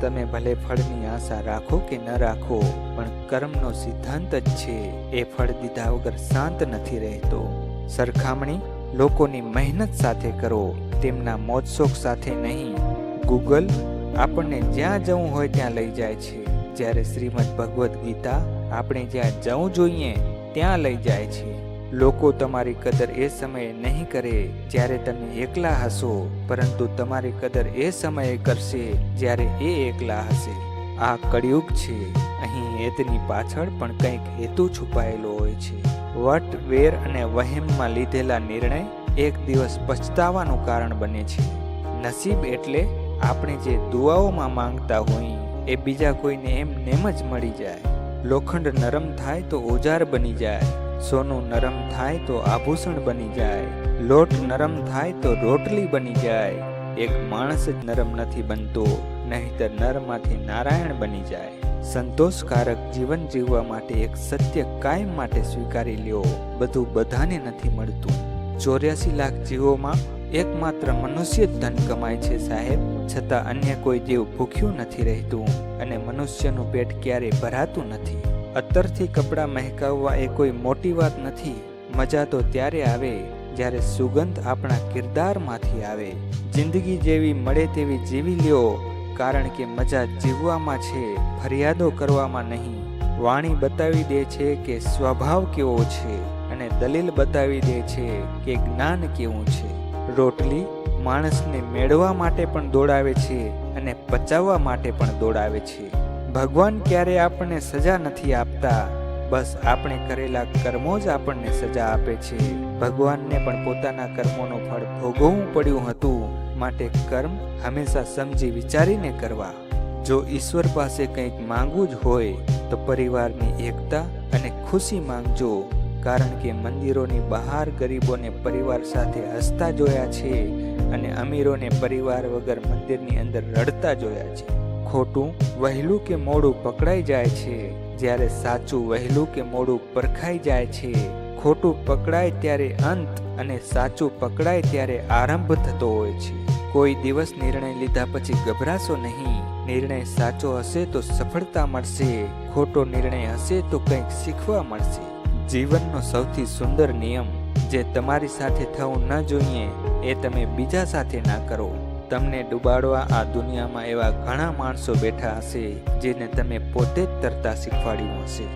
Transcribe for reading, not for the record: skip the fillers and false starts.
તમે ભલે ફળની આશા રાખો કે ન રાખો, પણ કર્મનો સિદ્ધાંત જ છે એ ફળ દીધા વગર શાંત નથી રહેતો. સરખામણી લોકોની મહેનત સાથે કરો, તેમના મોજશોખ સાથે નહીં. ગૂગલ આપણને જ્યાં જવું હોય ત્યાં લઈ જાય છે, જ્યારે શ્રીમદ ભગવદ્ ગીતા આપણે જ્યાં જવું જોઈએ ત્યાં લઈ જાય છે. લોકો તમારી કદર એ સમયે નહીં કરે જ્યારે તમે એકલા હશો, પરંતુ તમારી કદર એ સમયે કરશે જ્યારે એ એકલા હશે. આ કળિયુગ છે. અહીં હેતની પાછળ પણ કંઈક હેતુ છુપાયેલો હોય છે. વટ, વેર અને વહેમમાં લીધેલા નિર્ણય એક દિવસ પછતાવાનું કારણ બને છે. નસીબ એટલે આપણે જે દુઆઓમાં માંગતા હોઈએ એ બીજા કોઈને એમ નેમ જ મળી જાય. લોખંડ નરમ થાય તો ઓજાર બની જાય, સોનું નરમ થાય તો આભૂષણ બની જાય, લોટ નરમ થાય તો રોટલી બની જાય. એક માણસ જ નરમ નથી બનતો, નહીંતર નરમાંથી નારાયણ બની જાય. સંતોષકારક જીવન જીવવા માટે એક સત્ય કાયમ માટે સ્વીકારી લ્યો, બધું બધાને નથી મળતું. 84 લાખ જીવોમાં એકમાત્ર મનુષ્ય જ ધન કમાય છે સાહેબ, છતાં અન્ય કોઈ જીવ ભૂખ્યું નથી રહેતું અને મનુષ્યનું પેટ ક્યારેય ભરાતું નથી. અત્તરથી કપડાં મહેકાવવા એ કોઈ મોટી વાત નથી. મજા તો ત્યારે આવે જ્યારે સુગંધ આપણા કિરદારમાંથી આવે. જિંદગી જેવી મળે તેવી જીવી લ્યો, કારણ કે મજા જીવવામાં છે, ફરિયાદો કરવામાં નહીં. વાણી બતાવી દે છે કે સ્વભાવ કેવો છે, અને દલીલ બતાવી દે છે કે જ્ઞાન કેવું છે. રોટલી માણસને મેળવવા માટે પણ દોડાવે છે અને પચાવવા માટે પણ દોડાવે છે. ભગવાન ક્યારે આપણને સજા નથી આપતા, બસ આપણે કરેલા કર્મો જ આપણને સજા આપે છે. ભગવાનને પણ પોતાના કર્મોનું ફળ ભોગવવું પડ્યું હતું, માટે કર્મ હંમેશા સમજી વિચારીને કરવા. જો ઈશ્વર પાસે કંઈક માંગવું જ હોય તો પરિવારની એકતા અને ખુશી માંગજો, કારણ કે મંદિરોની બહાર ગરીબોને પરિવાર સાથે હસતા જોયા છે અને અમીરોને પરિવાર વગર મંદિરની અંદર રડતા જોયા છે. ખોટું વહેલું કે મોડું પકડાઈ જાય છે, જ્યારે સાચું વહેલું કે મોડું પરખાઈ જાય છે. ખોટું પકડાય ત્યારે અંત અને સાચું પકડાય ત્યારે આરંભ થતો હોય છે. કોઈ દિવસ નિર્ણય લીધા પછી ગભરાશો નહીં. નિર્ણય સાચો હશે તો સફળતા મળશે, ખોટો નિર્ણય હશે તો કંઈક શીખવા મળશે. જીવનનો સૌથી સુંદર નિયમ, જે તમારી સાથે થવું ન જોઈએ એ તમે બીજા સાથે ના કરો. તમને ડૂબાડવા આ દુનિયામાં એવા ઘણા માણસો બેઠા હશે જેને તમે પોતે જ તરતા શીખવાડ્યું હશે.